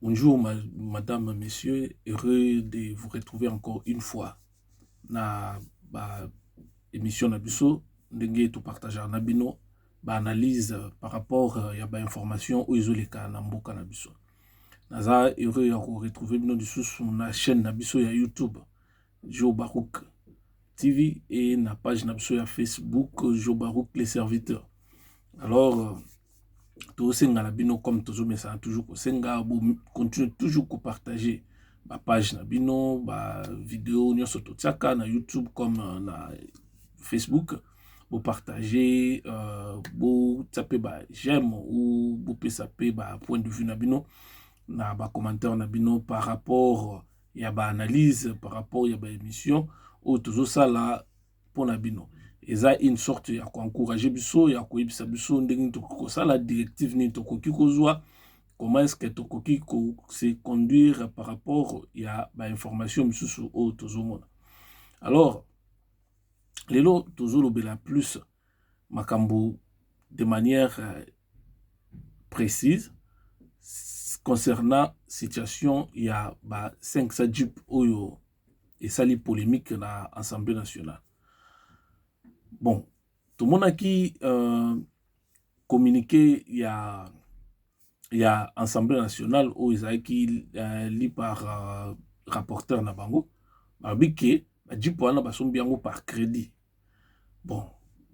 Bonjour, madame, messieurs. Heureux de vous retrouver encore une fois na émission Nabiso. Ndenge tout partager Nabino, analyse par rapport à information ou isoleka na mboka Nabiso. Naza heureux de vous retrouver sur la chaîne Nabiso ya YouTube, Joe Barouk TV et na page Nabiso ya Facebook, Joe Barouk les serviteurs. Alors, tout senga bino comme toujours mais ça toujours senga continue toujours à partager ma page na bino ba vidéo nyoso totiaka na YouTube comme na Facebook pour partager pour taper ba j'aime ou pour pesaper ba point de vue na bino na ba commentaire na bino par rapport ya ba analyse par rapport ya ba émission ou toujours ça là pour na bino. Et ça une sorte ya encourager biso ya koyebisa biso ndenge toko ça la directive ni toko kikozwa comment est-ce que toko kiko se conduire par rapport ya ba information biso au tozomona. Alors lelo tozolo bela plus makambo de manière précise concernant situation ya ba 500 jeep oyo et sali polémique na Assemblée nationale. Bon, tout le monde qui communiqué, il y a Assemblée nationale où ils qui lit par rapporteur Nabango, que dit pour un basombiango par crédit. Bon,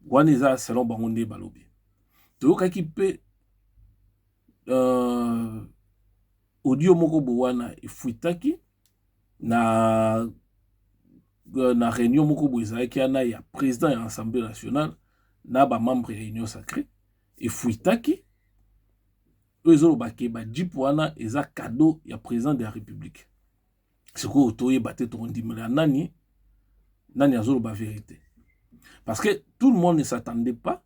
Waneza selon Bangonde Balobi. Tout le qui peut audio moko bowana ifuitaki na réunion moko boza qui ana ya président de l'Assemblée nationale na ba membre ya union sacrée et fuitaki ezo bake ba dipwana eza cadeau ya président de la République. C'est quoi otoye baté to ndimela nani azolo ba vérité. Parce que tout le monde ne s'attendait pas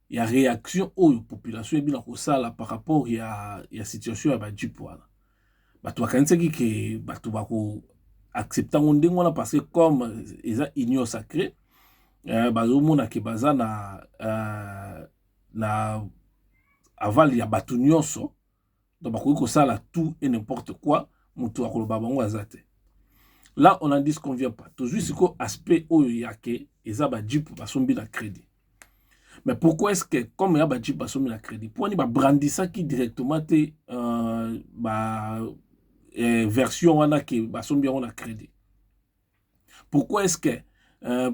il y a réaction aux population ebina ko sala par rapport ya situation ya ba dipwana. Bato bakanisi ki bato bako acceptant on parce que comme ils ont union sacrée bazomona ke baza na aval ya batu nyonso donc bakoki kosala tout et n'importe quoi mutu akoloba bango azate. Là on en dit qu'on vient pas toujours siko aspect oyo yake eza ba jeep basombi na crédit. Mais pourquoi est-ce que comme ya ba jeep basombi na crédit pour ni ba brandisa qui directement te version wana ke basombi on a crédit. Pourquoi est-ce que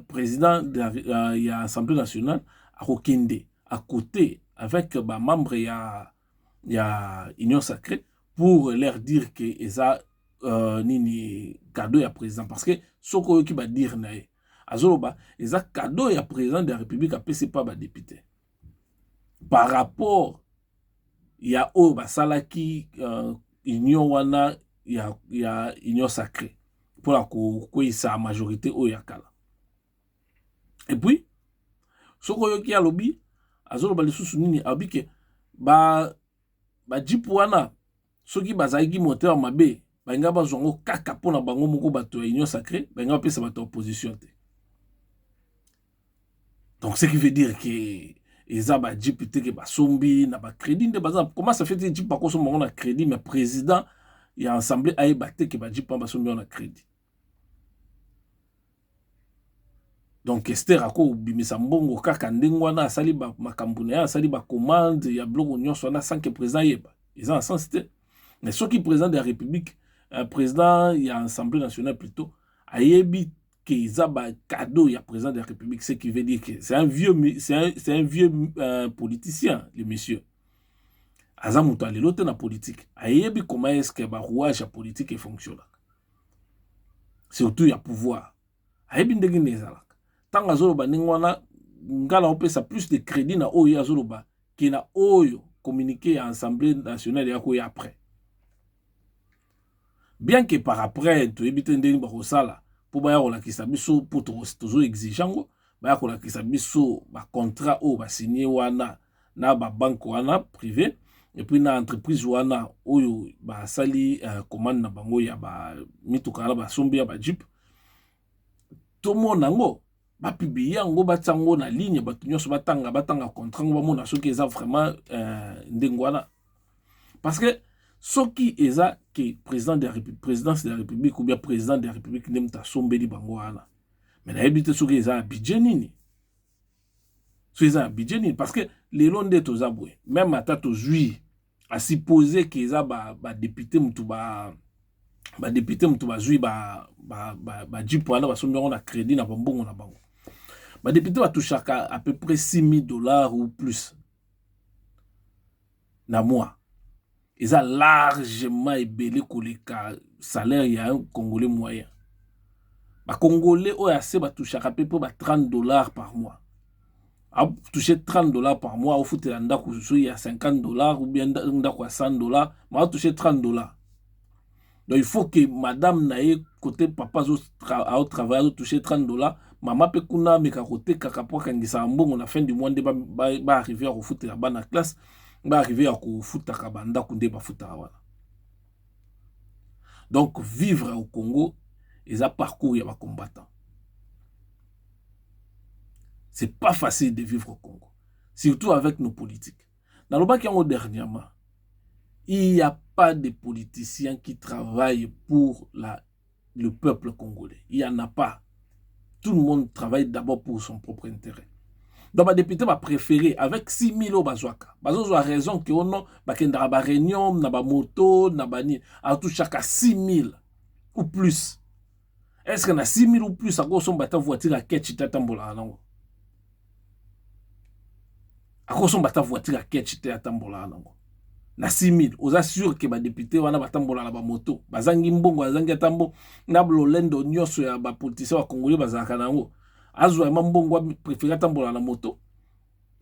président de l'Assemblée nationale a Rokinde à côté avec bah, membre il y a Union sacrée pour leur dire que eza nini cadeau ya président parce que ce qui va dire nae azoloba eza cadeau ya président de la République a c'est pas ba député par rapport il y a au basalaki union wana il y a union sacrée pour la sa majorité au yakala. Et puis ce qui a lobby azolo ba lisusu nini abike ba jipwana soki bazaki moteur mabe ba nga ba zongo kaka pona bango moko bato ya union sacrée ba nga pesa bato opposition te. Donc ce qui veut dire que eza ba jip te ke ba sombi na ba crédit de bazan comment ça fait que jip pas ko sombo na crédit mais président il y a assemblée aye batte ke ba jip pas ba sombi na crédit. Donc Esther ako bimisa mbongo kaka ndengwana asali ba makambune ya asali ba commande ya bloc nyonso na sans que président yeba ils ont sens c'était mais ce qui président de la République président il y a Assemblée nationale plutôt ayebi que ils a ba cadeau ya président de la République ce qui veut dire que c'est un vieux politicien le monsieur azamuto alelote na politique ayebi comment est-ce que ba rouage politique fonctionne surtout ya pouvoir ayebi ndenge nezala tant azoloba ningwana ngala opesa plus de crédit na oyo azoloba ki na oyo communiqué à l'Assemblée nationale ya ko après. Bien que par après to ebite ndeni ba kosala pour ba ya la kisabiso pour toujours exigeant ba ya la kisabiso ba contrat o ba signé wana na ba banque wana privé et puis na entreprise wana oyo ba sali commande na bango ya ba mituka na ba sombi ya ba jeep to monango ba publier yango batango na ligne bato nyonso batanga contrat ngo bamona soki eza vraiment ndengwana parce que Ce qui est ça, que président de la République, présidence de la République ou bien président de la République n'aime ta sombeli bangoana. Mais la habité ce qui est ça, bidjenini. Ce qui est ça, bidjenini. Parce que les longs de tos aboué, même à tato jui, à supposer que ça, député moutou député moutou jui, jipo ana, sombi on a crédit, na bambongo na bango. Député va toucher à peu près $6,000 ou plus. Na mois. Ils ont largement ébélé que salaire il y a un Congolais moyen. Les Congolais ont assez de toucher à peu près $30 par mois. À toucher $30 par mois, au foot il y a $50 ou bien $100, mais à toucher $30. Donc il faut que madame naïe côté papa au travail toucher $30. Maman peut kuna mais côté kakapo kangisa mbongo na fin du mois de ba arriver au foot la bas na classe. Va arriver à foot kabanda kunde ba foot wala. Donc vivre au Congo et un parcours ya ba combattant. C'est pas facile de vivre au Congo, surtout avec nos politiques. Dans le bac dernièrement, il n'y a pas de politiciens qui travaillent pour le peuple congolais. Il n'y en a pas. Tout le monde travaille d'abord pour son propre intérêt. Donc, le député va préférer avec 6,000 euros bazouaka. Bazouaka a raison que on a une réunion, na ba moto, na ba ni, à tout chaque 6,000 ou plus. Est-ce qu'on a 6,000 ou plus à cause de ta voiture à Ketchita Tambola non? À cause de ta voiture à Ketchita Tambola non? Na 6,000, aux assure que ba député wana ba tambola na ba moto, bazangi mbongo, bazangi tambo, na blolendo nyoso ya ba politicien wa Congolais bazaka nango. Azwa mbongo préféré tambola na moto.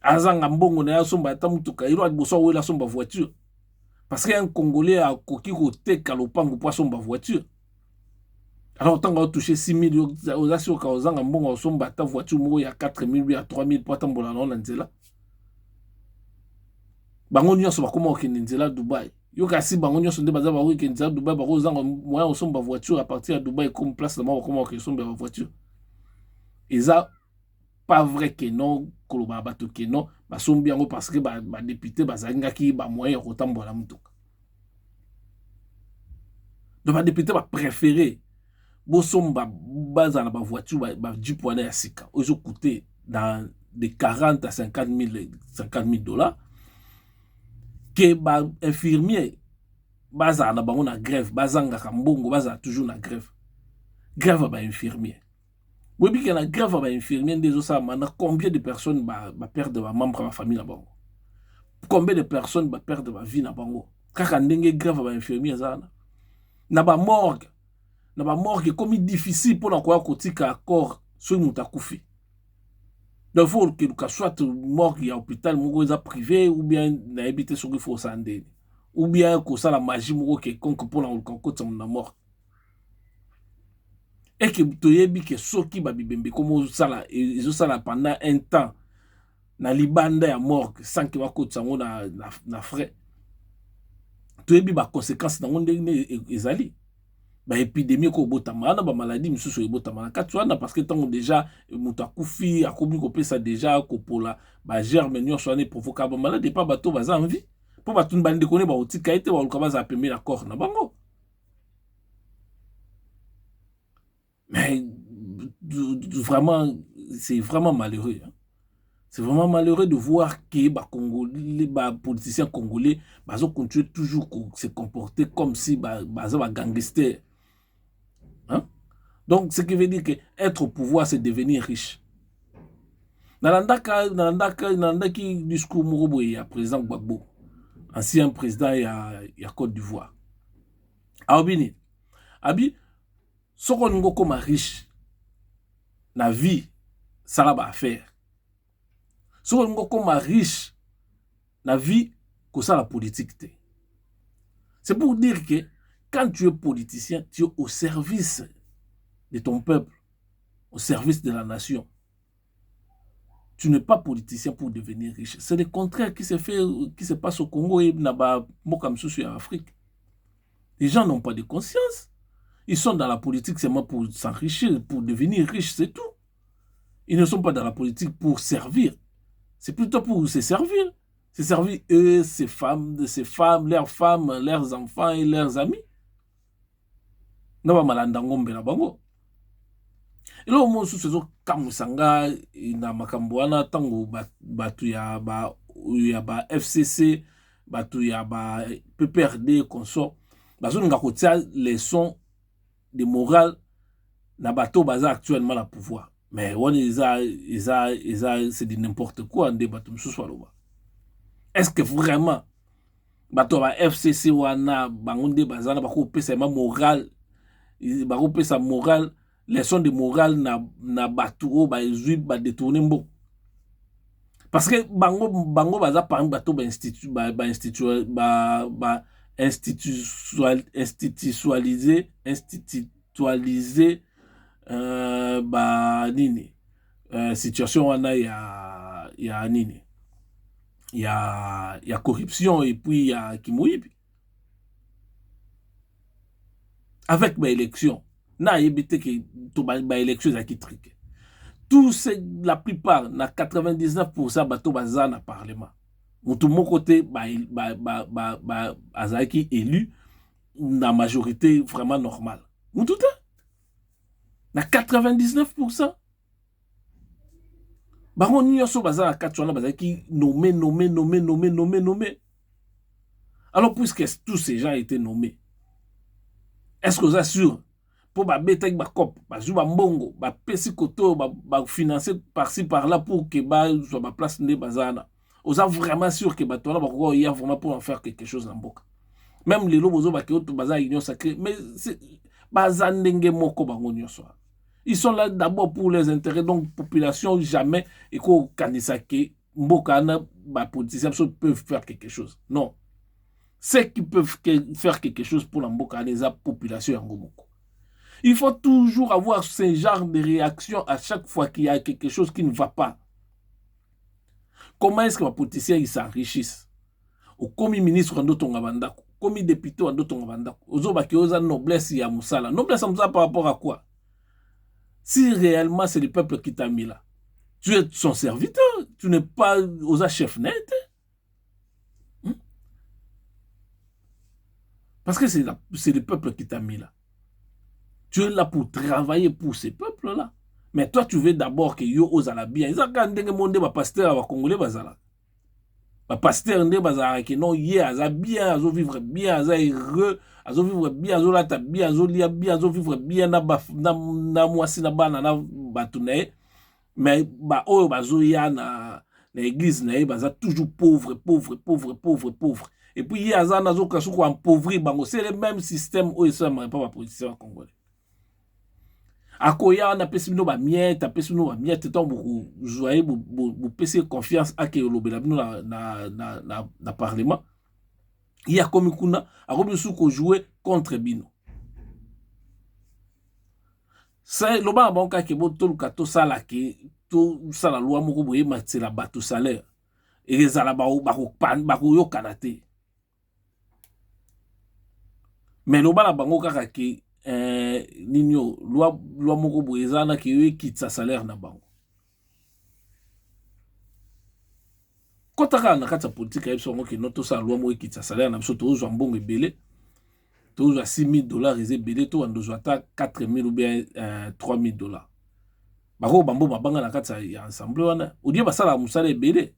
Azanga mbongo na yasomba tamutuka, ilo adboso wela somba voiture. Parce qu'un Congolais a koki kote kalopango pour somba voiture. Alors tant qu'on a touché 6,000 aux assure ka ozanga mbongo somba ta voiture mo ya 4,000 à 3,000 pour tambola na nzela. Bango nyonso bakoma okende nzela Dubaï. Yo kasi bango nyonso nde baza ba okende nzela Dubaï bako zanga moyen osomba voiture à partir de Dubaï comme place de mort bakoma okende somba voiture. Et ça pas vrai que non koloba bato que non basombi yango parce que ba député bazangaki ba moyen kotambola mutuka. Donc ba député ba préféré bosomba bazana ba voiture ba jipo na ya sika. Ozo coûter dans de 40 à 50,000 $. Que ba infirmier baza na bango na grève bazanga kambongo baza toujours na grève ba infirmier oui bien la grève ba infirmier ndezo ça mana combien de personnes ba perdre ba membre ba famille na bango, combien de personnes ba perdre ba vie na bango kaka ndenge grève ba infirmier zana na ba morgue comme difficile pour na kwa kotika accord so muta kufi. Donc il faut que soit morgue ya hôpital moko eza privé ou bien na habité sur il faut sandé ou bien que ça la magie moko quelconque pour na kokota na mort et que toyebi que soki ba bibembe comme ça là ils ça là pendant un temps na libanda ya morgue sans que ba kota ngo na frais toyebi ba conséquences na ngonde ezali ba épidémie ko botama na ba maladie misusu e botama na katwana parce que tant déjà muta kufi akobi ko pesa déjà ko pola ba germe nyonso ane provoquer ba maladie pas bato baza envie pour bato bande connaît ba otika ete ba luka baza pembe na corps na bango. Mais vraiment c'est vraiment malheureux hein? C'est vraiment malheureux de voir que les politiciens congolais continuent toujours à se comporter comme si les gangsters. Hein? Donc, ce qui veut dire que être au pouvoir, c'est devenir riche. Dans le discours Mourobo, il y a président Gbagbo, ancien président, il y a Côte d'Ivoire. Abi, ce qu'on a comme riche, la vie, ça n'a pas à faire. Ce qu'on a comme riche, la vie, que ça la politique. C'est pour dire que quand tu es politicien, tu es au service de ton peuple, au service de la nation. Tu n'es pas politicien pour devenir riche. C'est le contraire qui se passe au Congo et en Afrique. Les gens n'ont pas de conscience. Ils sont dans la politique seulement pour s'enrichir, pour devenir riches, c'est tout. Ils ne sont pas dans la politique pour servir. C'est plutôt pour se servir. C'est servi eux, ces femmes, leurs femmes, leurs enfants et leurs amis. Naba malanda ngombe na bango. Et là, au moins, sous ce kamusanga, na makamboana, tango batu ya ba FCC, batu ya ba PPRD, consort, bazo nga kotia leçon de morale na bateau baza actuellement la pouvoir. Mais on c'est de n'importe quoi, des bateaux msoussoualoba. Est-ce que vraiment bateau ba FCC wana bangonde bazana bako pesa ma morale, bako pesa morale, leçon de morale na bateau ba ezui ba détourner mbo. Parce que bango baza par bateau ba institutionnalisé nini situation wana ya nini ya corruption et puis ya kimoyibi avec ba élection na yebite que to ba élection za kitrike tout c'est la plupart na 99% bato baza na parlement mutu moko te azaki élu na majorité vraiment normale mutu te na 99%. Baron nyonso baza na kati wana bazaki nommé. Alors puisque tous ces gens étaient nommés, est-ce que vous êtes sûr pour ba betek ba cop ba jou ba mbongo ba pesi koto ba financer par-ci par-là pour que ba soit ba place ne bazana, vous êtes vraiment sûr que ba tona ba ko y a vraiment pour en faire quelque chose en boka. Même les lobozo ba ke baza union sacrée, mais c'est baza ndenge moko bango nyonso. Ils sont là d'abord pour les intérêts, donc population jamais et qu'au candidat qui mbokana ba politiciens peuvent faire quelque chose. Non. Ceux qui peuvent faire quelque chose pour la mbokana les population yangomoko. Il faut toujours avoir ce genre de réaction à chaque fois qu'il y a quelque chose qui ne va pas. Comment est-ce que les politiciens ils s'enrichissent? Au commis ministre ndotonga bandako, commis député ndotonga bandako. Ozo ba ki oza noblesse ya musala. Noblesse ya musala par rapport à quoi? Si réellement c'est le peuple qui t'a mis là, tu es son serviteur, tu n'es pas aux chef net. Parce que c'est le peuple qui t'a mis là. Tu es là pour travailler pour ces peuples-là. Mais toi, tu veux d'abord que yo ose la bien. Ils ont quand même demandé à pasteur à Congolais bazala. Pasteur ne bazala que non hier aza bien, azo vivre bien, aza heureux, azo vivre bien, azo lata bien, azo lia bien, azo vivre bien na mwasi na bana na batunae. Mais ba oyo bazo ya na l'église na baza toujours pauvre. Et puis hier aza nazo kasu ko empauvrir bango, c'est le même système oyo ça ma pas politicien congolais. Akoya na pesino ba miette, pesino ba miette tant beaucoup joyeux bu pese confiance à que lobela bino na parlement. Il y a comme kuna akobi suko jouer contre bino. C'est le ba banka ke boto lukato sala ke to sala loi moko boye matela bato salaire. Et les ala ba ko yo kanate. Mais le ba la bango kaka ke nino loi moko boyezana ki yo kitsa salaire na bango. Kotaka na kata politique yebso ngo ki noto sa loi moko kitsa salaire na biso to zo mbongo ebele. To zo $6,000 ezebele to ando zo ata 4,000 ou bien $3,000. Bako bambo babanga na kata ya ensemble wana. Odie basala musala ebele.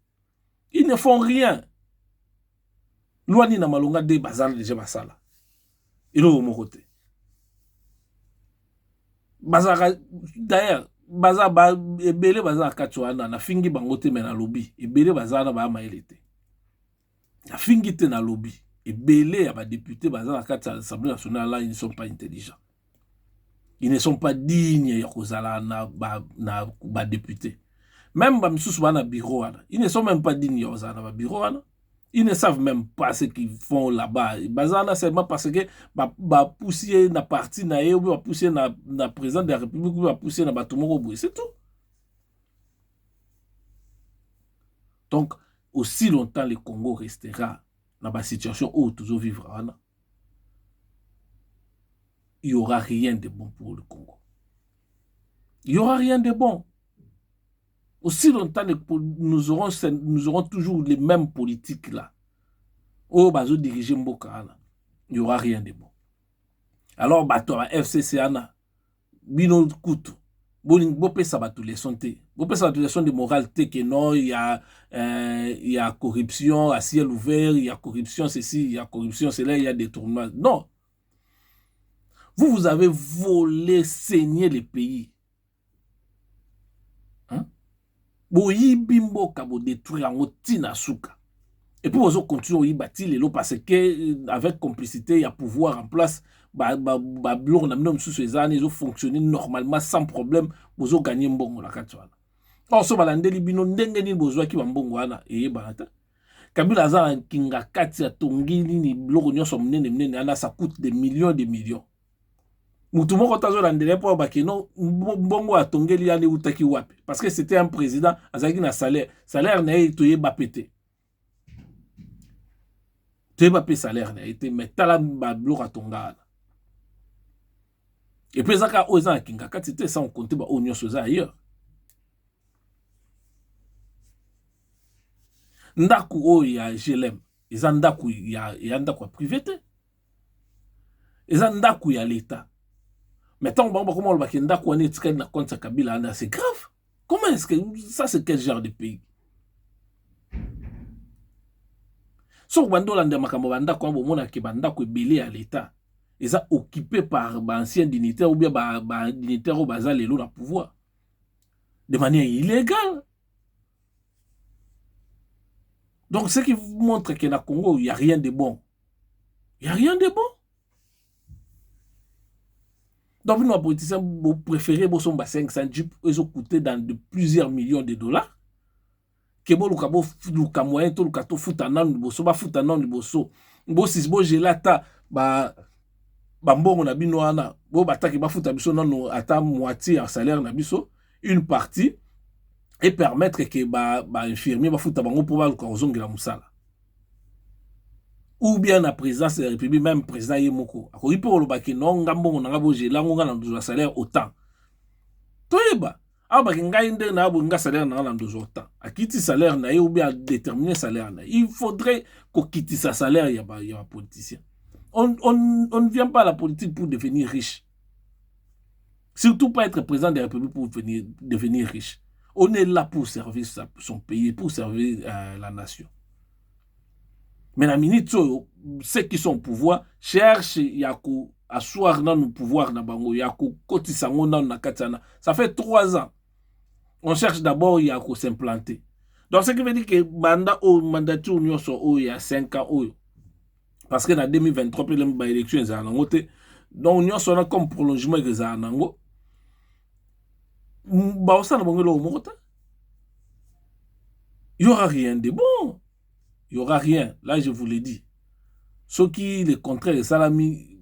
Ils ne font rien. Loi ni na malonga de bazala déjà basala. Ilo mo côté. Bazara d'ailleurs baza ba ebele baza katwana na fingi bangote mena lobby ebele baza na ba maelete na fingi te na lobby ebele ya ba député baza na kati l'Assemblée nationale là, ils ne sont pas intelligents, ils ne sont pas dignes ya kozala na ba député. Même ba misusu ba na bureau wana, ils ne sont même pas dignes ya kozala na ba bureau wana. Ils ne savent même pas ce qu'ils font là-bas. Bazana seulement parce que ba pousser na parti na ye ou ba pousser na président de la République ou ba pousser na batumoko boy, c'est tout. Donc aussi longtemps le Congo restera dans la situation où toujours vivra, il y aura rien de bon pour le Congo. Il y aura rien de bon. Aussi longtemps nous aurons toujours les mêmes politiques là. Oh, bazo diriger Mboka, il n'y aura rien de bon. Alors, bato FCC ana, bino kutu, bopé ça va tous les santé. Bopé ça va tous les sons de moralité que non, il y a corruption à ciel ouvert, il y a corruption ceci, il y a corruption cela, il y a détournement. Non. Vous avez volé, saigné les pays. Hein? Bimboka, bo détruire en tina souka. Et puis, vous continuez à bâtir les lots parce que, avec complicité, il y a pouvoir en place. Ils ont fonctionné normalement sans problème. Vous avez gagné un bon. Or, ce balandeli bino ndenge ni bozwa ki bambongo wana banata. Kabila za kinga kati ya tongini ni bloko nyoso mnene ana ça coûte des millions de millions. Mutu moko tazo landele po bakeno mbongo atongeli yani utaki wapi parce que c'était un président azaki na salaire na etoye ba pété. Tu n'as pas payé salaire, mais tu as la bloc à ton gars. Et puis, ça, quand tu étais sans compter, on y a ailleurs. Ndaku, il y a GLM. Il y a Ndaku, il y a Ndaku privé. Il y a Ndaku, il y a l'État. Mais tant que comment on va Ndaku, on est dans compte Kabila, c'est grave. Comment est-ce que ça, c'est quel genre de pays? So bando lande makambo banda kwa bomona ke banda ko belé à l'état. Ils sont occupés par anciens dignitaires ou bien dignitaires au bazar lelo na pouvoir de manière illégale. Donc ce qui vous montre que na Congo il y a rien de bon. Il y a rien de bon. Donc nos politiciens vous préférez vos 500 jeeps ils ont coûté dans de plusieurs millions de dollars. Que bon luka moyen to luka to futana liboso ba futana liboso bo sisbo gelata ba mbongo na bino wana bo bataki ba futa biso non ata moitié en salaire na biso une partie et permettre que ba infirmier ba futa bango pour ba luka ozongela musala ou bien la présidence de la République même président yemoko akoyi po lobaki non ngambongo na ngabo gela ngo na ndozo salaire autant toyeba. Ah, bah, nga salaire na temps. A quitter salaire na ou bien déterminer salaire na. Il faudrait qu'on quitte sa salaire, il y a un politicien. On ne vient pas à la politique pour devenir riche. Surtout pas être président de la République pour devenir riche. On est là pour servir son pays, pour servir la nation. Mais la minute, ceux qui sont au pouvoir cherchent Yaku asseoir dans le pouvoir na bango, Yaku kotisango dans na katana. Ça fait 3 ans. On cherche d'abord il faut s'implanter. Donc ce qui veut dire que banda au mandature il y a 5 ans parce que dans 2023 puis les élections ça en côté donc nous sommes comme prolongement que ça en ango ba ça na bongelo mota il y aura rien de bon, il y aura rien là je vous l'ai dit. Ce qui le contraire de salami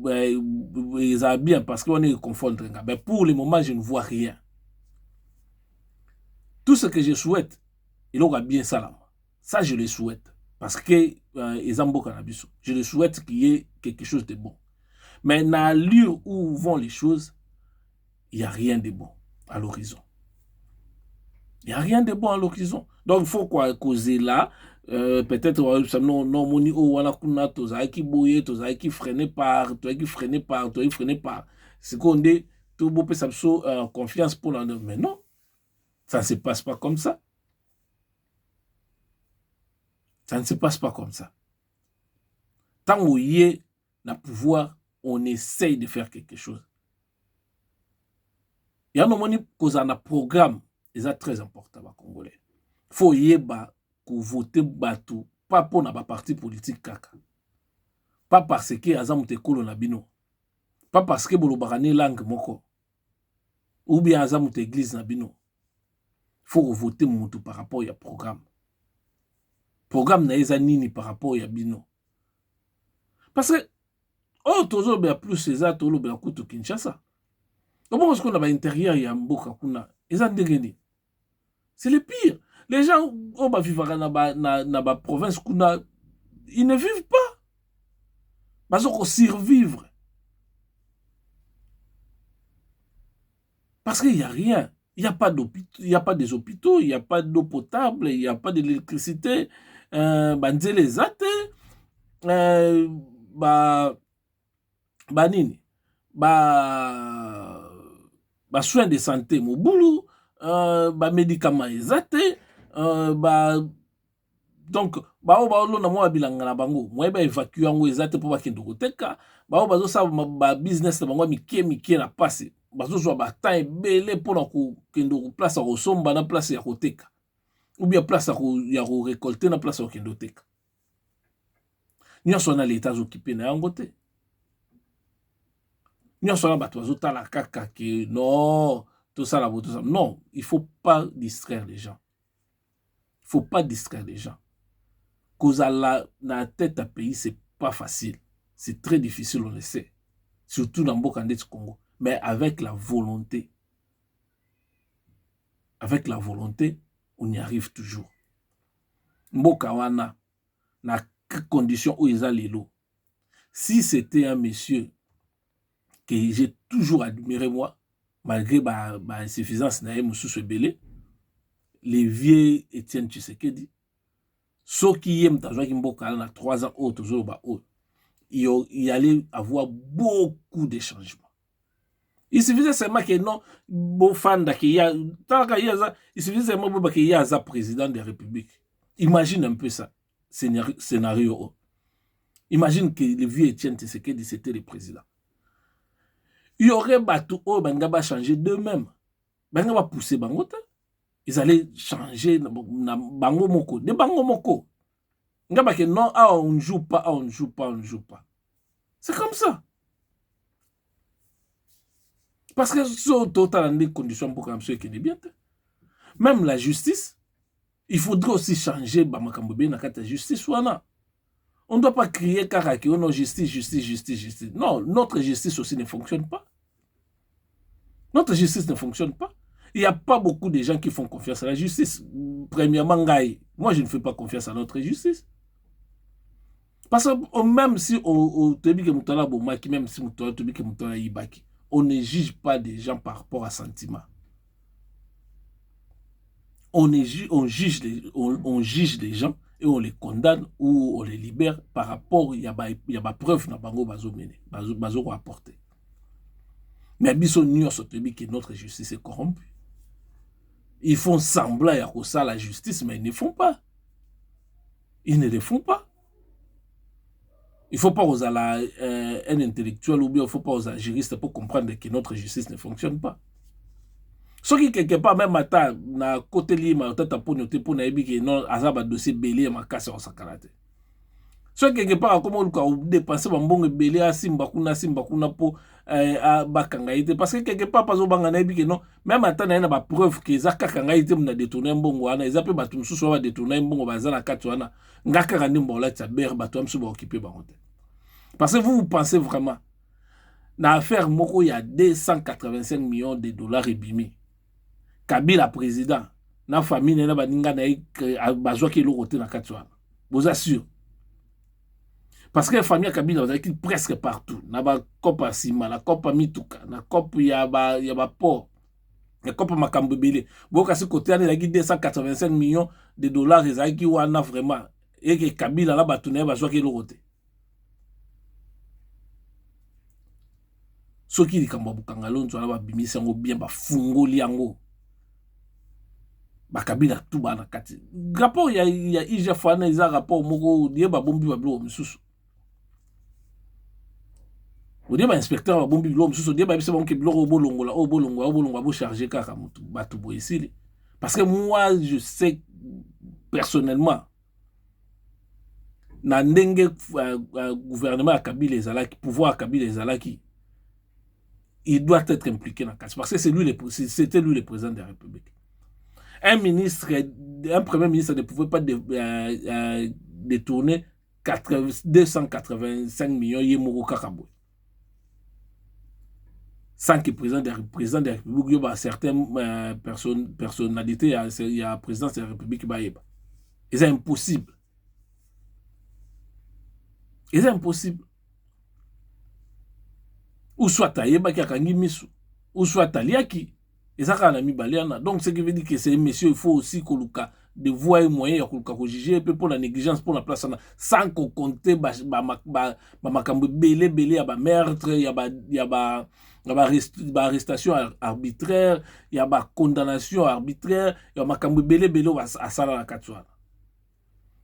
ils a bien parce qu'on est confondre mais pour le moment je ne vois rien. Tout ce que je souhaite, il aura bien ça. Ça, je le souhaite. Parce que je le souhaite qu'il y ait quelque chose de bon. Mais dans l'allure où vont les choses, il n'y a rien de bon à l'horizon. Il n'y a rien de bon à l'horizon. Donc, il faut quoi causer là. Peut-être, freiner par. C'est qu'on dit, tout le monde peut confiance pour l'en. Mais non. Ça ne se passe pas comme ça. Ça ne se passe pas comme ça. Tant qu'on y est, le pouvoir, on essaye de faire quelque chose. Il y a un programme, c'est très important, les Congolais. Il faut y voter bateau, pas pour un parti politique kaka. Pas parce que Azam te kolo na bino. Pas parce que bolobakane langue moko. Ou bien Azam te église na bino. Il faut voter Moutou par rapport au programme. Programme n'a nini par rapport à Bino. Parce que, tozo be plus César, tolo be kutu Kinshasa. Comment est-ce qu'on a l'intérieur, il y a Mboka Kuna? C'est le pire. Les gens, vivre dans la province Kuna, ils ne vivent pas. Parce qu'on survivre. Parce qu'il n'y a rien. Il n'y a pas d'hôpitaux, il n'y a pas des hôpitaux, il n'y a pas d'eau potable, il n'y a pas d'électricité. Banzele zate, ba nini, ba soins de santé mobulu, ba médicaments ezate, donc bao na mwa bilanga na bango mwa ba évacuer yango ezate po bakende koteka, bao bazo sa ba business na bango mike na pasi, bazo zwa ba temps ebele mpona kokende place ya kosomba na place ya koteka, ou bien place ya récolter na place ya kokende koteka. Nyonso na l'état occupé na yango te. Nyonso na bato bazotala kaka ke non, tout ça là, tout ça. Non, il faut pas distraire les gens. Il faut pas distraire les gens. Cause à la tête à pays, c'est pas facile. C'est très difficile, on le sait. Surtout dans Bokandé Congo. Mais avec la volonté, on y arrive toujours. Mbokawana, na condition où ils ont les lots. Si c'était un monsieur que j'ai toujours admiré, moi, malgré ma insuffisance, les vieux Étienne Tshisekedi, ceux qui aiment ta joie qui na 3 ans autres, il allait avoir beaucoup de changements. Il suffisait seulement que non, bon fan qu'il y a, il suffisait seulement qu'il y a un président de la République. Imagine un peu ça, scénario. Imagine que le vieux Étienne Tshisekedi c'était le président. Il y aurait bateau, banga va changer d'eux-mêmes. Banga va pousser bangota. Ils allaient changer bango moko, de bango moko. Ngaba que non, on ne joue pas, on ne joue pas, on ne joue pas. C'est comme ça. Parce que sur total des conditions pour comme ceux qui est bien. Même la justice, il faudrait aussi changer bamakambobe na kata justice wana. On ne doit pas crier karaki, oh non, justice, justice, justice, justice. Non, notre justice aussi ne fonctionne pas. Notre justice ne fonctionne pas. Il n'y a pas beaucoup de gens qui font confiance à la justice. Premièrement, moi je ne fais pas confiance à notre justice. Parce que même si on ne juge pas des gens par rapport à sentiment. On juge les gens et on les condamne ou on les libère par rapport à la preuve na bango bazo rapporter. Mais biso nyonso tobi que notre justice est corrompue. Ils font semblant à ça la justice, mais ils ne font pas. Ils ne le font pas. Il ne faut pas aux un intellectuel ou bien il ne faut pas aux juristes pour comprendre que notre justice ne fonctionne pas. Ce qui quelque part même à na côté lié tata pour noter pour naïbi que non azaba dossier belé ma casse en sakalate. Ce qui quelque part comme on peut dépenser bambongo belé à simba kuna pour bakangaïté parce que quelque part pas au banga naïbi que non même à na ba preuve que zaka kangaïté mna détourner mbongo ana ils appellent batum sous va détourner mbongo bazana katwana ngaka randi mbola tsa ber batum sous ba occuper bangote. Parce que vous pensez vraiment na affaire moko il y a 285 millions de dollars ebimi. Kabila président, na famille na baninga na bazwa ke lokote na katwa. Vous assure. Parce que la famille Kabila vous avez presque partout. Na ba kopa sima, na kopa mituka, na kopa ya ba port, na kopa makambo belé. Boka ce côté na 285 millions de dollars ezaki wana vraiment et que Kabila la batuna bazwa ke lokote. Soki likambo bukangalo nzwa ba bimisa ngo bien ba fungoli yango. Bakabila tout bana kati. Rapport il y a IGF na isa rapport moko die ba bombi ba blo msusu. Ou die ba inspecteur ba bombi blo msusu die ba bise bonke blo obolongola bo charger kaka mutu batu bo ici. Parce que moi je sais personnellement na ndenge gouvernement à Kabila ezalaki pouvoir à Kabila ezalaki il doit être impliqué dans parce que c'était lui le président de la République. Un premier ministre ne pouvait pas détourner 285 millions Yemoro Kakabo. Sans que le président de la République, il y a certaines personnalités, il y a la présidence de la République qui va y avoir. C'est impossible. C'est impossible. Ou soit Taïeba qui a kangi misu, ou soit Taliaki. Et ça, quand on a mis Baliana. Donc, ce qui veut dire que c'est un monsieur, il faut aussi qu'on de voir un moyen de juger pour la négligence, pour la place, sans qu'on compte, makambo belé, belé, à meurtre, il y a arrestation arbitraire, il y a condamnation arbitraire, il y a makambo belé, belé, à ça la katsuana.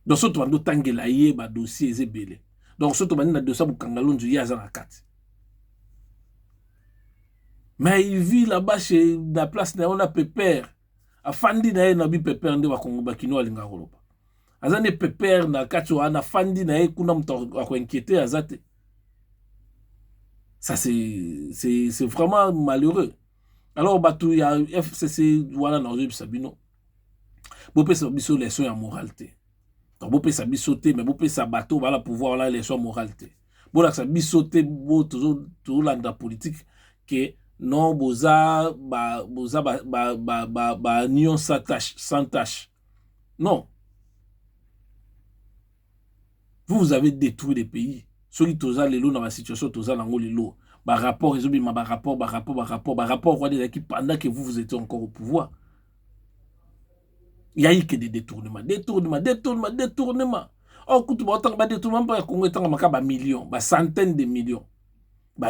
Donc, ce qui tangela yé, dossier, est belé. Donc, ce qui est dossier, kangalon, il y a la kat. Mais il vit là-bas chez la place, on a pépère. Afandi na ye na bi pepere nde bakongo bakino alinga koloba azane pepere na kati wana afandi na ye kuna mto akoinquiéter azate. Ça c'est vraiment malheureux. Alors batu ya FCC wana na ozo bisabino bopesa biso leçon ya moralité. Donc bopesa biso te mais bopesa bato bala pouvoir la leçon moralité. Bola sa biso te bo to landa politique que non, boza nion sans tâche. Non. Vous avez détruit les pays. Ceux qui toza lelo dans la situation toza nango lelo. Ba rapport pendant que vous étiez encore au pouvoir. Il y a eu que des détournements. Oh, quand tu vas entendre détournement, pas Congo est en millions, centaines de millions,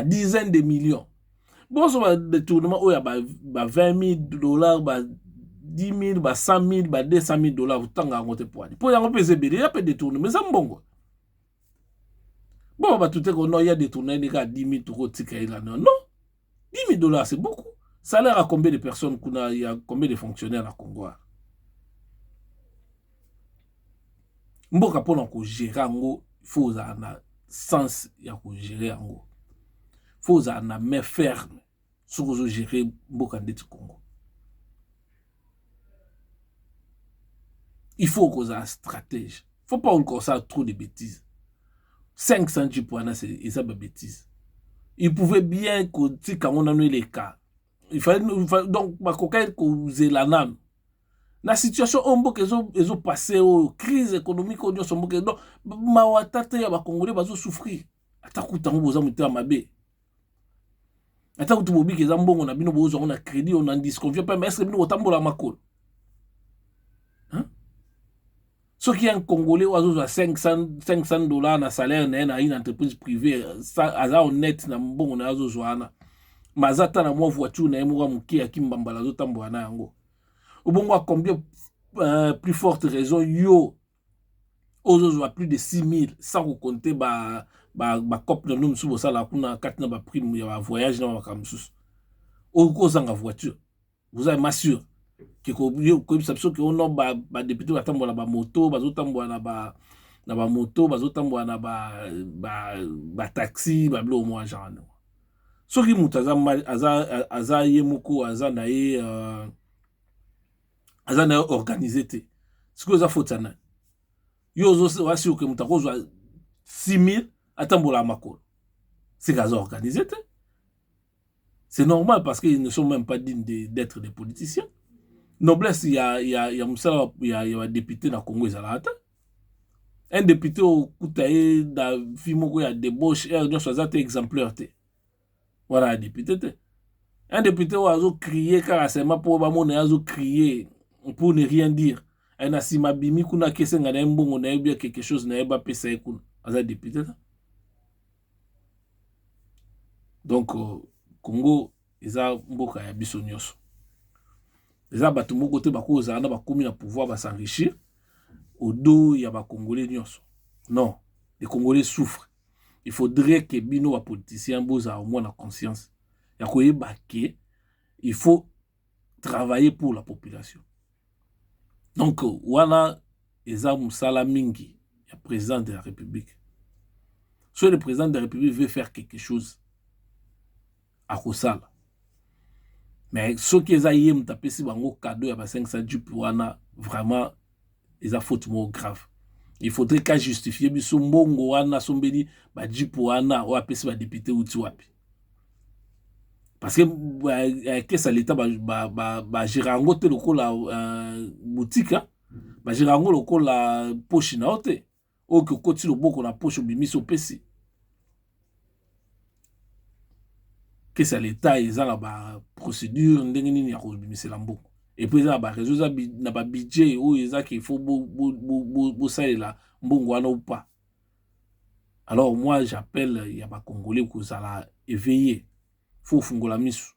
dizaines de millions. Bon, ça va détournement, il y a 20 000 $, 10 000, 100 000, 200 000 $. Vous t'en avez pour aller. Pour y avoir pesé, il y a pas de détournement. Mais ça me bon. Bon, tout est qu'on a détourné, il y a 10 000 $. Non, 10 000 $, c'est beaucoup. Ça a l'air à combien de personnes qu'on a, il y a combien de fonctionnaires à Congo. Mboka pour qu'on gère ango, il faut un sens ya ko gérer ango. Faut un main ferme. Sur que gérer Mboka ndeti Congo. Il faut qu'on ait un stratège. Il ne faut pas encore ça trop de bêtises. 500 Djipouana, c'est des bêtises. Il pouvait bien que quand on a eu les cas, il fallait donc la situation on Mboka ils ont passé aux crises économiques on sont Mboka donc mawatata ya ba Congolais bazo souffrir. Atakuta ngoza muté mabe. Atakuta bobi ke zambongo na bino bozo on a crédit on en disconvient pas mais est-ce que bino otambola makolo? Hein? Ce qui est un Congolais oiseau à 500 $ na salaire na une entreprise privée ça aza honnête na mbongo na azo zoana. Mazata na mwa voiture na emuka muke ya kimbambala zo tambola na yango. Au bon à combien plus forte raison yo ozo à plus de 6 000 sans compter ba cop de nous sous ça la kuna katna ba prime ya voyage na makamsus. Au cause en voiture. Vous avez m'assure que ko sabso que on ba député batambola ba moto bazotambola na ba moto bazotambola na ba taxi ba blo moi genre. Ce qui mutaza aza yemoko aza na ye azana organisé te. Ce que vous avez fait, yo zo wasi que mutako 6 000 atambola makolo. C'est qu'ils ont organisé te. C'est normal parce qu'ils ne sont même pas dignes d'être des politiciens. Noblesse, il y a un député dans le Congo, un député au Koutaye, dans Fimoko, il y a débauche, il y a des exemplaires. Voilà, un député. Un député qui a crié, car c'est ma pauvre maman, il a crié pour ne rien dire. Un asima bimi kuna kese ngana mbongo na bien quelque chose na eba pesa ekuna. Un député. Donc, Congo, ils ont mboka ya biso nyonso. Les abatu moko te bako ozana bakomi na pouvoir ba s'enrichir au dos ya ba Congolais nyonso. Non, les Congolais souffrent. Il faudrait que bino ba politiciens boza au moins la conscience. Ya koyeba ke il faut travailler pour la population. Donc wana eza musala mingi ya président de la République. Si le président de la République veut faire quelque chose à Kosala. Mais ce qui est aïe, m'tapesi bango cadeau ya ba 500 Djipouana, vraiment, ils ont faute grave. Il faudrait qu'à justifier biso mbongo wana sombeli ba Djipouana ou apesi ba député outi wapi. Parce que qu'est-ce l'état ba girango te loko la boutique ba girango loko la poche na ote o que koti lo boko na poche bimiso pesi. que c'est l'état ils ont la procédure ndenge nini ya kobimisela mbongo et puis ça ba réseau ça na ba budget ou ils qu'il faut bo salela mbongo wana ou pas. Alors moi j'appelle il y a ba congolais kozala éveillé, faut fungola misu.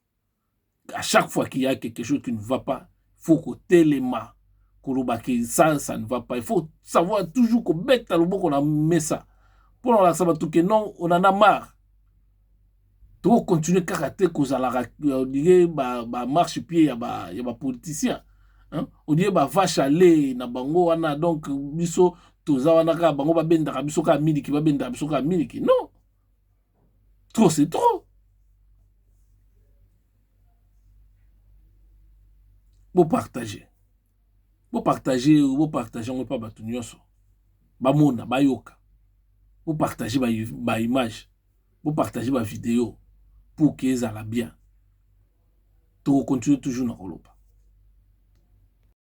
À chaque fois qu'il y a quelque chose qui ne va pas, faut que téléma kolobaki ça ne va pas. Il faut savoir toujours que bête à l'oboko on a mis ça. Pour la savoir tout que non, on en a marre. Tout continuer karaté kozala dire ba marche pied ya ba politicien. Hein? On dit ba vache aller na bango wana donc biso toza wana ka bango ba benda biso ka miliki ba benda biso ka miliki. Non. Trop c'est trop. Vous partagez, on ne pas battu nyonso. Ba mona, ba yoka. Vous partagez ba image, vous partagez ba vidéo pour qu'ils aient bien. Tout continue toujours dans le